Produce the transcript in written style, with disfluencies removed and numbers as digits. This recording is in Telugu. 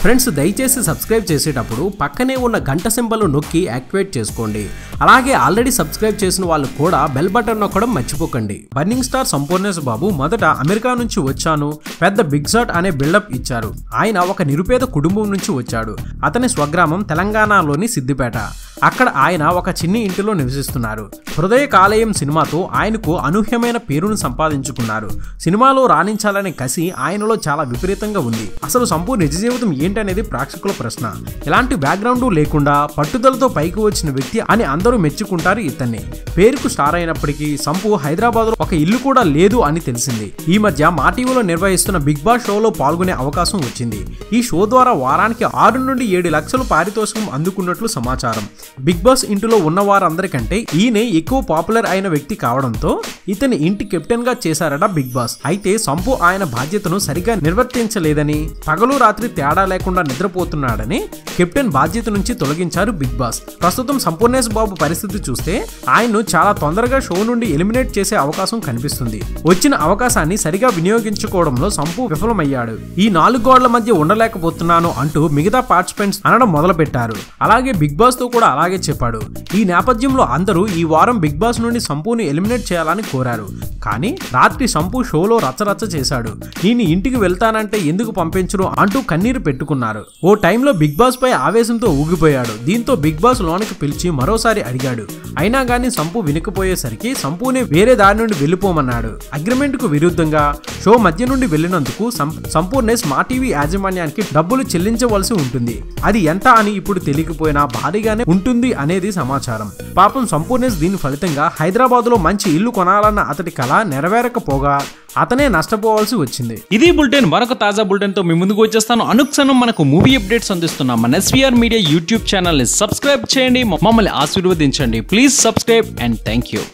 ఫ్రెండ్స్ దయచేసి సబ్స్క్రైబ్ చేసేటప్పుడు పక్కనే ఉన్న గంట సింబల్ నొక్కి యాక్టివేట్ చేసుకోండి. అలాగే ఆల్రెడీ సబ్స్క్రైబ్ చేసిన వాళ్ళు కూడా బెల్ బటన్ నొక్కడం మర్చిపోకండి. బర్నింగ్ స్టార్ సంపూర్ణేశ్ బాబు మొదట అమెరికా నుంచి వచ్చాను, పెద్ద బిగ్ షాట్ అనే బిల్డప్ ఇచ్చారు. ఆయన ఒక నిరుపేద కుటుంబం నుంచి వచ్చాడు. అతని స్వగ్రామం తెలంగాణలోని సిద్దిపేట. అక్కడ ఆయన ఒక చిన్ని ఇంటిలో నివసిస్తున్నారు. హృదయ కాలేయం సినిమాతో ఆయనకు అనూహ్యమైన పేరును సంపాదించుకున్నారు. సినిమాలో రాణించాలనే కసి ఆయనలో చాలా విపరీతంగా ఉంది. అసలు సంపూ నిజ జీవితం ఏంటనేది ప్రేక్షకుల ప్రశ్న. ఎలాంటి బ్యాక్గ్రౌండ్ లేకుండా పట్టుదలతో పైకి వచ్చిన వ్యక్తి అని అందరూ మెచ్చుకుంటారు ఇతన్ని. పేరుకు స్టార్ అయినప్పటికీ సంపూ హైదరాబాద్ లో ఒక ఇల్లు కూడా లేదు అని తెలిసింది. ఈ మధ్య మా టీవీలో నిర్వహిస్తున్న బిగ్ బాస్ షోలో పాల్గొనే అవకాశం వచ్చింది. ఈ షో ద్వారా వారానికి 6 నుండి 7 లక్షలు పారితోషికం అందుకున్నట్లు సమాచారం. బిగ్ బాస్ ఇంటిలో ఉన్న వారందరికంటే ఈయనే ఎక్కువ పాపులర్ అయిన వ్యక్తి కావడంతో ఇతని ఇంటి కెప్టెన్ గా చేశారట బిగ్ బాస్. అయితే సంపూ ఆయన బాధ్యతను సరిగా నిర్వర్తించలేదని, పగలు రాత్రి తేడా లేకుండా నిద్రపోతున్నాడని కెప్టెన్ బాధ్యత నుంచి తొలగించారు బిగ్ బాస్. ప్రస్తుతం సంపూర్ణేశ్ బాబు పరిస్థితి చూస్తే ఆయన్ను చాలా తొందరగా షో నుండి ఎలిమినేట్ చేసే అవకాశం కనిపిస్తుంది. వచ్చిన అవకాశాన్ని సరిగా వినియోగించుకోవడంలో సంపూ విఫలమయ్యాడు. ఈ 4 గోడల మధ్య ఉండలేకపోతున్నాను అంటూ మిగతా పార్టిసిపెంట్స్ అనడం మొదలు పెట్టారు. అలాగే బిగ్ బాస్ తో కూడా అలాగే చెప్పాడు. ఈ నేపథ్యంలో అందరూ ఈ వారం బిగ్ బాస్ నుండి సంపూని ఎలిమినేట్ చేయాలని కోరారు. కానీ రాత్రి సంపూ షోలో రచ్చరచ్చ చేశాడు. నేను ఇంటికి వెళ్తానంటే ఎందుకు పంపించరు అంటూ కన్నీరు పెట్టుకున్నారు. ఓ టైంలో బిగ్ బాస్ పై ఆవేశంతో ఊగిపోయాడు. దీంతో బిగ్ బాస్ లోనికి పిలిచి మరోసారి అడిగాడు. అయినా గానీ సంపూ వినకపోయేసరికి సంపూనే వేరే దారి నుండి వెళ్లిపోమన్నాడు. అగ్రిమెంట్ కు విరుద్ధంగా షో మధ్య నుండి వెళ్లినందుకు సంపూర్ణేశ్ మా టీవీ యాజమాన్యానికి డబ్బులు చెల్లించవలసి ఉంటుంది. అది ఎంత అని ఇప్పుడు తెలియకపోయినా భారీగానే ఉంటుంది అనేది సమాచారం. పాపం సంపూర్ణేశ్ దీని ఫలితంగా హైదరాబాద్ లో మంచి ఇల్లు కొనాలన్న అతడి కళ నెరవేరకపోగా అతనే నష్టపోవాల్సి వచ్చింది. ఇది బులెటిన్. మరొక తాజా బులెటిన్ తో మీ ముందుకు వచ్చేస్తాను. అనుక్షణం మనకు మూవీ అప్డేట్స్ అందిస్తున్నాం మన ఎస్వీఆర్ మీడియా యూట్యూబ్ ఛానల్ ని సబ్స్క్రైబ్ చేయండి, మమ్మల్ని ఆశీర్వదించండి. Please subscribe and thank you.